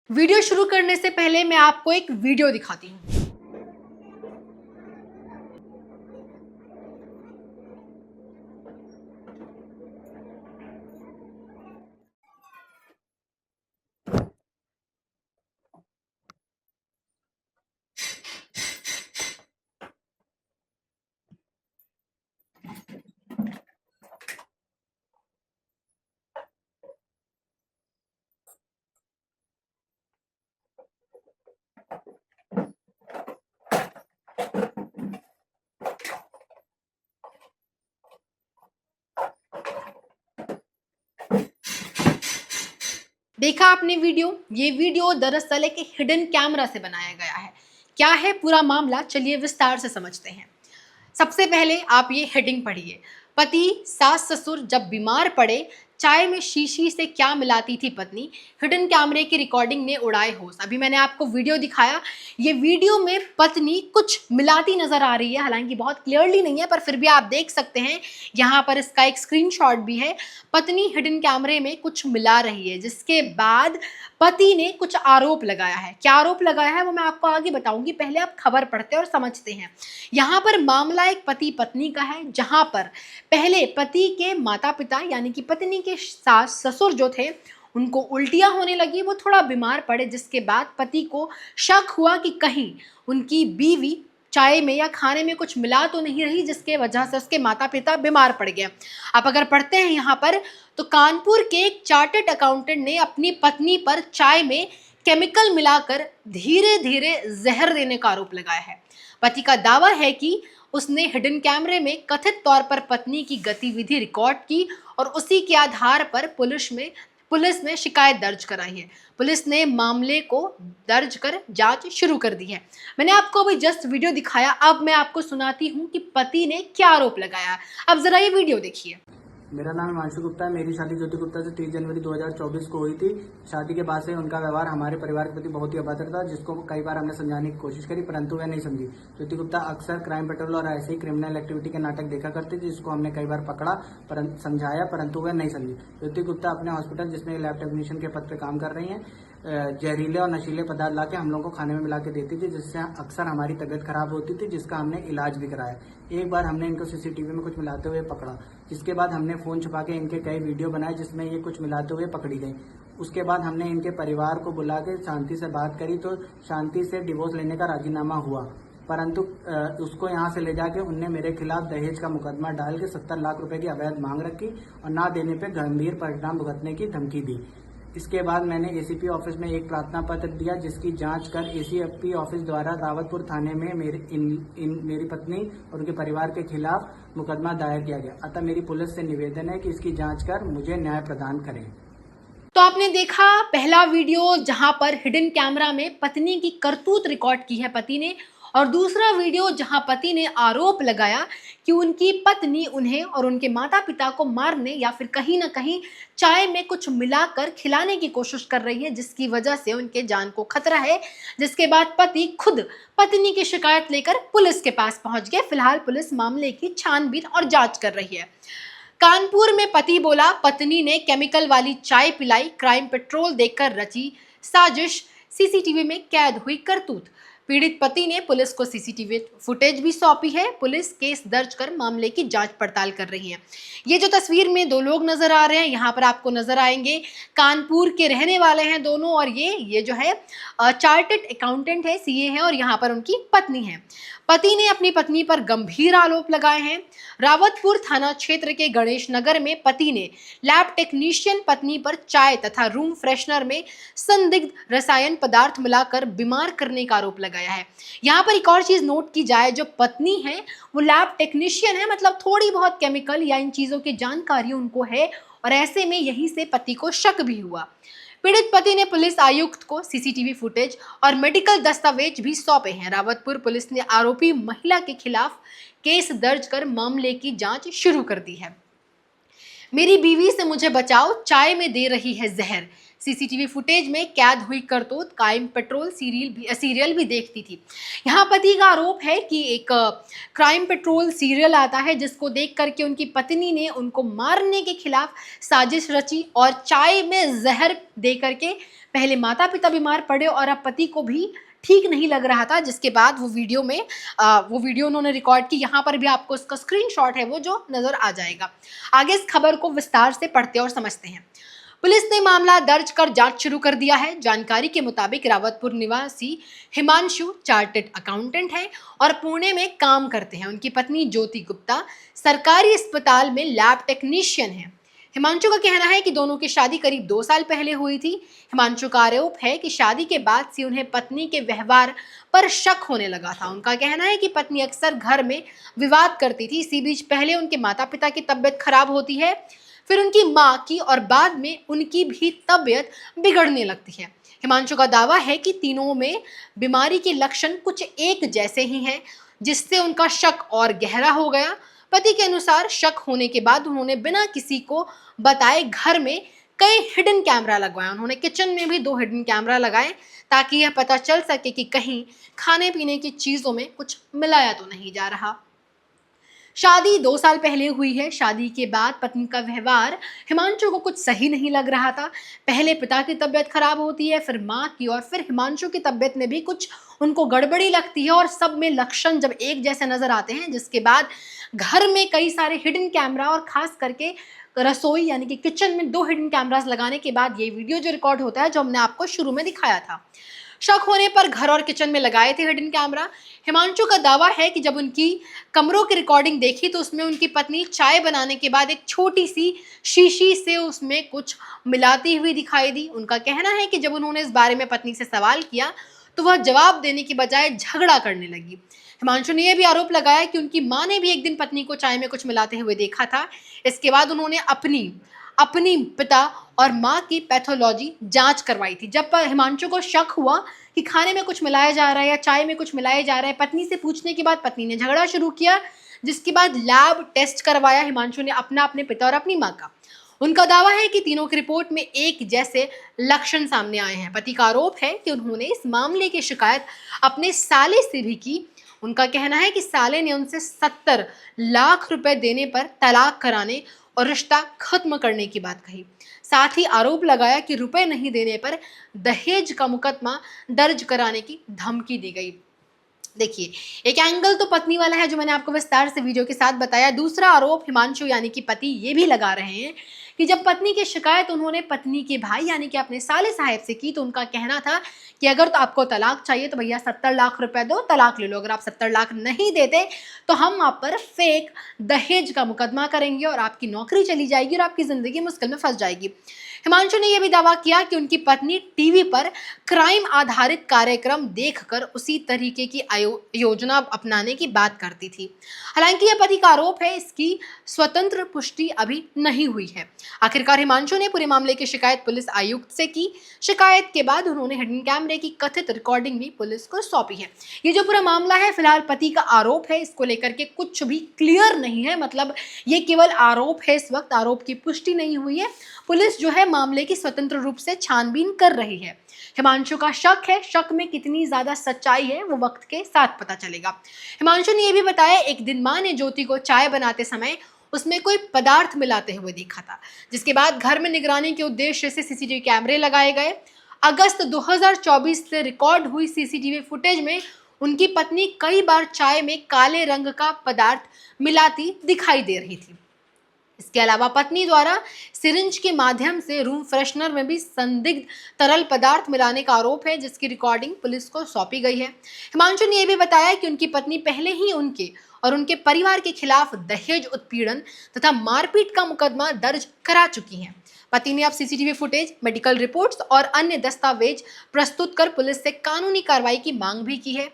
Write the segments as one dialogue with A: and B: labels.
A: Video शुरू करने से पहले मैं आपको एक वीडियो दिखाती हूँ। देखा आपने वीडियो? ये वीडियो दरअसल एक हिडन कैमरा से बनाया गया है। क्या है पूरा मामला, चलिए विस्तार से समझते हैं। सबसे पहले आप ये हेडिंग पढ़िए। पति सास ससुर जब बीमार पड़े, चाय में शीशी से क्या मिलाती थी पत्नी, हिडन कैमरे की रिकॉर्डिंग ने उड़ाए होश। अभी मैंने आपको वीडियो दिखाया, ये वीडियो में पत्नी कुछ मिलाती नजर आ रही है, हालांकि बहुत क्लियरली नहीं है पर फिर भी आप देख सकते हैं। यहाँ पर इसका एक स्क्रीनशॉट भी है। पत्नी हिडन कैमरे में कुछ मिला रही है, जिसके बाद पति ने कुछ आरोप लगाया है। क्या आरोप लगाया है वो मैं आपको आगे बताऊंगी, पहले आप खबर पढ़ते हैं और समझते हैं। यहाँ पर मामला एक पति पत्नी का है, जहां पर पहले पति के माता पिता यानी कि पत्नी के सास ससुर जो थे, उनको उल्टियां होने लगी, वो थोड़ा बीमार पड़े, जिसके बाद पति को शक हुआ कि कहीं उनकी बीवी चाय में या खाने में कुछ मिला तो नहीं रही, जिसके वजह से उसके माता पिता बीमार पड़ गए। आप अगर पढ़ते हैं यहाँ पर, तो कानपुर के एक चार्टर्ड अकाउंटेंट ने अपनी पत्नी पर चाय में केमिकल मिलाकर धीरे धीरे जहर देने का आरोप लगाया है। पति का दावा है कि उसने हिडन कैमरे में कथित तौर पर पत्नी की गतिविधि रिकॉर्ड की और उसी के आधार पर पुलिस में शिकायत दर्ज कराई है। पुलिस ने मामले को दर्ज कर जांच शुरू कर दी है। मैंने आपको अभी जस्ट वीडियो दिखाया, अब मैं आपको सुनाती हूँ कि पति ने क्या आरोप लगाया। अब जरा ये वीडियो देखिए।
B: मेरा नाम हिमांशु गुप्ता है। मेरी शादी ज्योति गुप्ता से 30 जनवरी 2024 को हुई थी। शादी के बाद से उनका व्यवहार हमारे परिवार के प्रति बहुत ही अभद्र था, जिसको कई बार हमने समझाने की कोशिश करी, परंतु वह नहीं समझी। ज्योति गुप्ता अक्सर क्राइम पेट्रोल और ऐसे ही क्रिमिनल एक्टिविटी के नाटक देखा करती थी, जिसको हमने कई बार पकड़ा, समझाया, परंतु वह नहीं समझी। ज्योति गुप्ता अपने हॉस्पिटल, जिसमें लैब टेक्नीशियन के पद पर काम कर रही है, जहरीले और नशीले पदार्थ लाके हम लोगों को खाने में मिला के देती थी, जिससे अक्सर हमारी तबीयत खराब होती थी, जिसका हमने इलाज भी कराया। एक बार हमने इनको सीसीटीवी में कुछ मिलाते हुए पकड़ा, जिसके बाद हमने फोन छुपा के इनके कई वीडियो बनाए, जिसमें ये कुछ मिलाते हुए पकड़ी गई। उसके बाद हमने इनके परिवार को बुला के शांति से बात करी, तो शांति से डिवोर्स लेने का राजीनामा हुआ, परंतु उसको यहाँ से ले जाके उनने मेरे खिलाफ दहेज का मुकदमा डाल के 70 लाख रुपए की अवैध मांग रखी और ना देने पे गंभीर परिणाम भुगतने की धमकी दी। इसके बाद मैंने एसीपी ऑफिस में एक प्रार्थना पत्र दिया, जिसकी जांच कर एसीपी ऑफिस द्वारा रावतपुर थाने में मेरी पत्नी और उनके परिवार के खिलाफ मुकदमा दायर किया गया। अतः मेरी पुलिस से निवेदन है कि इसकी जांच कर मुझे न्याय प्रदान करें।
A: तो आपने देखा पहला वीडियो, जहां पर हिडन कैमरा में पत्नी की करतूत रिकॉर्ड की है पति ने, और दूसरा वीडियो जहां पति ने आरोप लगाया कि उनकी पत्नी उन्हें और उनके माता पिता को मारने या फिर कहीं ना कहीं चाय में कुछ मिलाकर खिलाने की कोशिश कर रही है, जिसकी वजह से उनके जान को खतरा है। जिसके बाद पति खुद पत्नी की शिकायत लेकर पुलिस के पास पहुंच गए। फिलहाल पुलिस मामले की छानबीन और जांच कर रही है। कानपुर में पति बोला पत्नी ने केमिकल वाली चाय पिलाई, क्राइम पेट्रोल देकर रची साजिश, सीसीटीवी में कैद हुई करतूत। पीड़ित पति ने पुलिस को सीसीटीवी फुटेज भी सौंपी है। पुलिस केस दर्ज कर मामले की जांच पड़ताल कर रही है। ये जो तस्वीर में दो लोग नजर आ रहे हैं, यहाँ पर आपको नजर आएंगे, कानपुर के रहने वाले हैं दोनों, और ये जो है चार्टर्ड अकाउंटेंट है, सीए है, और यहाँ पर उनकी पत्नी है। पति ने अपनी पत्नी पर गंभीर आरोप लगाए हैं। रावतपुर थाना क्षेत्र के गणेश नगर में पति ने लैब टेक्नीशियन पत्नी पर चाय तथा रूम फ्रेशनर में संदिग्ध रसायन पदार्थ मिलाकर बीमार करने का आरोप लगाया है। यहाँ पर एक और चीज नोट की जाए, जो पत्नी है वो लैब टेक्नीशियन है, मतलब थोड़ी बहुत केमिकल या इन चीजों की जानकारी उनको है, और ऐसे में यहीं से पति को शक भी हुआ। पीड़ित पति ने पुलिस आयुक्त को सीसीटीवी फुटेज और मेडिकल दस्तावेज भी सौंपे हैं। रावतपुर पुलिस ने आरोपी महिला के खिलाफ केस दर्ज कर मामले की जांच शुरू कर दी है। मेरी बीवी से मुझे बचाओ, चाय में दे रही है जहर, सीसीटीवी फुटेज में कैद हुई करतूत क्राइम पेट्रोल सीरियल भी देखती थी। यहाँ पति का आरोप है कि एक क्राइम पेट्रोल सीरियल आता है जिसको देख करके उनकी पत्नी ने उनको मारने के खिलाफ साजिश रची और चाय में जहर दे करके पहले माता पिता बीमार पड़े और अब पति को भी ठीक नहीं लग रहा था, जिसके बाद वो वीडियो उन्होंने रिकॉर्ड की। यहाँ पर भी आपको इसका स्क्रीनशॉट है वो जो नजर आ जाएगा। आगे इस खबर को विस्तार से पढ़ते और समझते हैं। पुलिस ने मामला दर्ज कर जांच शुरू कर दिया है। जानकारी के मुताबिक रावतपुर निवासी हिमांशु चार्टेड अकाउंटेंट हैं और पुणे में काम करते हैं। उनकी पत्नी ज्योति गुप्ता सरकारी अस्पताल में लैब टेक्नीशियन है। हिमांशु का कहना है कि दोनों की शादी करीब 2 साल पहले हुई थी। हिमांशु का आरोप है कि शादी के बाद से उन्हें पत्नी के व्यवहार पर शक होने लगा था। उनका कहना है कि पत्नी अक्सर घर में विवाद करती थी। इसी बीच पहले उनके माता पिता की तबीयत खराब होती है, फिर उनकी माँ की और बाद में उनकी भी तबीयत बिगड़ने लगती है। हिमांशु का दावा है कि तीनों में बीमारी के लक्षण कुछ एक जैसे ही हैं, जिससे उनका शक और गहरा हो गया। पति के अनुसार शक होने के बाद उन्होंने बिना किसी को बताए घर में कई हिडन कैमरा लगवाए। उन्होंने किचन में भी 2 हिडन कैमरा लगाए ताकि यह पता चल सके कि कहीं खाने पीने की चीजों में कुछ मिलाया तो नहीं जा रहा। शादी 2 साल पहले हुई है। शादी के बाद पत्नी का व्यवहार हिमांशु को कुछ सही नहीं लग रहा था। पहले पिता की तबीयत खराब होती है, फिर माँ की और फिर हिमांशु की तबीयत में भी कुछ उनको गड़बड़ी लगती है और सब में लक्षण जब एक जैसे नजर आते हैं, जिसके बाद घर में कई सारे हिडन कैमरा और खास करके रसोई यानी कि किचन में 2 हिडन कैमरास लगाने के बाद ये वीडियो जो रिकॉर्ड होता है, जो हमने आपको शुरू में दिखाया था। शक होने पर घर और किचन में लगाए थे हिडन कैमरा। हिमांशु का दावा है कि जब उनकी कमरों की रिकॉर्डिंग देखी तो उसमें उनकी पत्नी चाय बनाने के बाद एक छोटी सी शीशी से उसमें कुछ मिलाती हुई दिखाई दी। उनका कहना है कि जब उन्होंने इस बारे में पत्नी से सवाल किया तो वह जवाब देने की बजाय झगड़ा करने लगी। हिमांशु ने यह भी आरोप लगाया कि उनकी मां ने भी एक दिन पत्नी को चाय में कुछ मिलाते हुए देखा था। इसके बाद उन्होंने अपनी पिता और मां की पैथोलॉजी जांच करवाई थी। जब हिमांशु को शक हुआ कि खाने में कुछ मिलाया जा रहा है या चाय में कुछ मिलाया जा रहा है, पत्नी से पूछने के बाद पत्नी ने झगड़ा शुरू किया, जिसके बाद लैब टेस्ट करवाया हिमांशु ने अपने पिता और अपनी मां का। उनका दावा है कि तीनों की रिपोर्ट में एक जैसे लक्षण सामने आए हैं। पति का आरोप है कि उन्होंने इस मामले की शिकायत अपने साले से भी की। उनका कहना है कि साले ने उनसे 70 लाख रुपए देने पर तलाक कराने और रिश्ता खत्म करने की बात कही। साथ ही आरोप लगाया कि रुपए नहीं देने पर दहेज का मुकदमा दर्ज कराने की धमकी दी गई। देखिए, एक एंगल तो पत्नी वाला है जो मैंने आपको विस्तार से वीडियो के साथ बताया। दूसरा आरोप हिमांशु यानी कि पति ये भी लगा रहे हैं कि जब पत्नी की शिकायत उन्होंने पत्नी के भाई यानी कि अपने साले साहब से की तो उनका कहना था कि अगर तो आपको तलाक चाहिए तो भैया 70 लाख रुपए दो, तलाक ले लो। अगर आप 70 लाख नहीं देते तो हम आप पर फेक दहेज का मुकदमा करेंगे और आपकी नौकरी चली जाएगी और आपकी जिंदगी मुश्किल में फंस जाएगी। हिमांशु ने यह भी दावा किया कि उनकी पत्नी टीवी पर क्राइम आधारित कार्यक्रम देखकर उसी तरीके की योजना अपनाने की बात करती थी। हालांकि यह पति का आरोप है, इसकी स्वतंत्र पुष्टि अभी नहीं हुई है। आखिरकार हिमांशु ने पूरे मामले की शिकायत पुलिस आयुक्त से की। शिकायत के बाद उन्होंने हिडन कैमरे की कथित रिकॉर्डिंग भी पुलिस को सौंपी है। ये जो पूरा मामला है फिलहाल पति का आरोप है, इसको लेकर के कुछ भी क्लियर नहीं है। मतलब ये केवल आरोप है, इस वक्त आरोप की पुष्टि नहीं हुई है। पुलिस जो है मामले की स्वतंत्र रूप से छानबीन कर रही है। हिमांशु का शक है, शक में कितनी ज्यादा सच्चाई है वो वक्त के साथ पता चलेगा। हिमांशु ने यह भी बताया एक दिन मां ने ज्योति को चाय बनाते समय उसमें कोई पदार्थ मिलाते हुए देखा था, जिसके बाद घर में निगरानी के उद्देश्य से सीसीटीवी कैमरे लगाए गए। अगस्त 2024 से रिकॉर्ड हुई सीसीटीवी फुटेज में उनकी पत्नी कई बार चाय में काले रंग का पदार्थ मिलाती दिखाई दे रही थी। इसके अलावा पत्नी द्वारा सिरिंज के माध्यम से रूम फ्रेशनर में भी संदिग्ध तरल पदार्थ मिलाने का आरोप है, जिसकी रिकॉर्डिंग पुलिस को सौंपी गई है। हिमांशु ने यह भी बताया कि उनकी पत्नी पहले ही उनके और उनके परिवार के खिलाफ दहेज उत्पीड़न तथा मारपीट का मुकदमा दर्ज करा चुकी हैं। पति ने अब सीसीटीवी फुटेज, मेडिकल रिपोर्ट्स और अन्य दस्तावेज प्रस्तुत कर पुलिस से कानूनी कार्रवाई की मांग भी की है।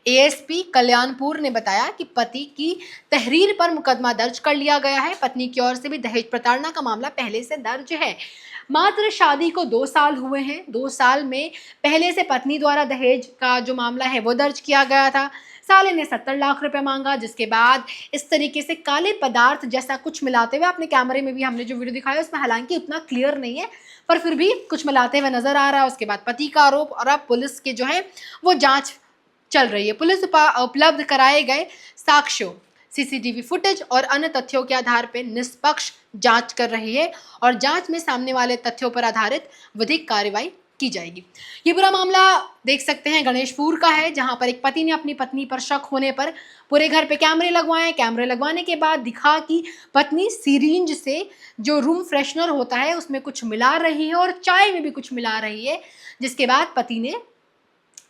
A: एएसपी कल्याणपुर ने बताया कि पति की तहरीर पर मुकदमा दर्ज कर लिया गया है। पत्नी की ओर से भी दहेज प्रताड़ना का मामला पहले से दर्ज है। मात्र शादी को 2 साल हुए हैं। 2 साल में पहले से पत्नी द्वारा दहेज का जो मामला है वो दर्ज किया गया था। साले ने 70 लाख रुपए मांगा, जिसके बाद इस तरीके से काले पदार्थ जैसा कुछ मिलाते हुए, आपने कैमरे में भी हमने जो वीडियो दिखाया उसमें हालांकि उतना क्लियर नहीं है पर फिर भी कुछ मिलाते हुए नजर आ रहा है। उसके बाद पति का आरोप, और अब पुलिस के जो है वो जांच चल रही है। पुलिस उपलब्ध कराए गए साक्ष्यों, सीसीटीवी फुटेज और अन्य तथ्यों के आधार पर निष्पक्ष जांच कर रही है और जांच में सामने वाले तथ्यों पर आधारित विधिक कार्रवाई की जाएगी। ये पूरा मामला देख सकते हैं गणेशपुर का है, जहां पर एक पति ने अपनी पत्नी पर शक होने पर पूरे घर पे कैमरे लगवाए। कैमरे लगवाने के बाद दिखा कि पत्नी सिरिंज से जो रूम फ्रेशनर होता है उसमें कुछ मिला रही है और चाय में भी कुछ मिला रही है, जिसके बाद पति ने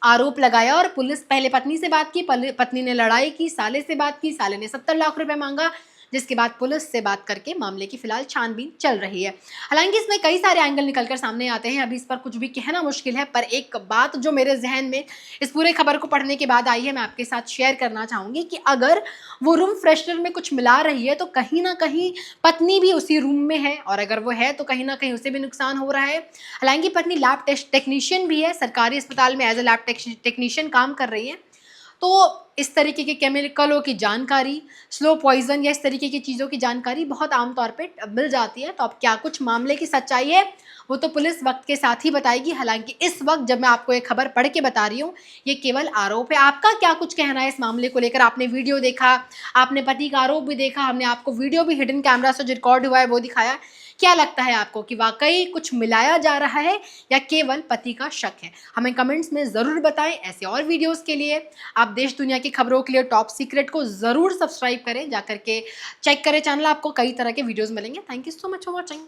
A: आरोप लगाया और पुलिस पहले पत्नी से बात की, पत्नी ने लड़ाई की, साले से बात की, साले ने 70 लाख रुपए मांगा, जिसके बाद पुलिस से बात करके मामले की फिलहाल छानबीन चल रही है। हालांकि इसमें कई सारे एंगल निकलकर सामने आते हैं, अभी इस पर कुछ भी कहना मुश्किल है, पर एक बात जो मेरे जहन में इस पूरे खबर को पढ़ने के बाद आई है, मैं आपके साथ शेयर करना चाहूंगी कि अगर वो रूम फ्रेशनर में कुछ मिला रही है तो कहीं ना कहीं पत्नी भी उसी रूम में है, और अगर वो है तो कहीं ना कहीं उसे भी नुकसान हो रहा है। हालांकि पत्नी लैब टेक्नीशियन भी है, सरकारी अस्पताल में एज ए लैब टेक्नीशियन काम कर रही है, तो इस तरीके के केमिकलों की जानकारी, स्लो पॉइजन या इस तरीके की चीज़ों की जानकारी बहुत आमतौर पे मिल जाती है। तो अब क्या कुछ मामले की सच्चाई है वो तो पुलिस वक्त के साथ ही बताएगी। हालांकि इस वक्त जब मैं आपको ये खबर पढ़ के बता रही हूँ, ये केवल आरोप है। आपका क्या कुछ कहना है इस मामले को लेकर? आपने वीडियो देखा, आपने पति का आरोप भी देखा, हमने आपको वीडियो भी हिडन कैमरा से जो रिकॉर्ड हुआ है वो दिखाया। क्या लगता है आपको कि वाकई कुछ मिलाया जा रहा है या केवल पति का शक है? हमें कमेंट्स में ज़रूर बताएं। ऐसे और वीडियोस के लिए आप देश दुनिया की खबरों के लिए टॉप सीक्रेट को ज़रूर सब्सक्राइब करें, जाकर के चेक करें चैनल, आपको कई तरह के वीडियोस मिलेंगे। Thank you so much for watching.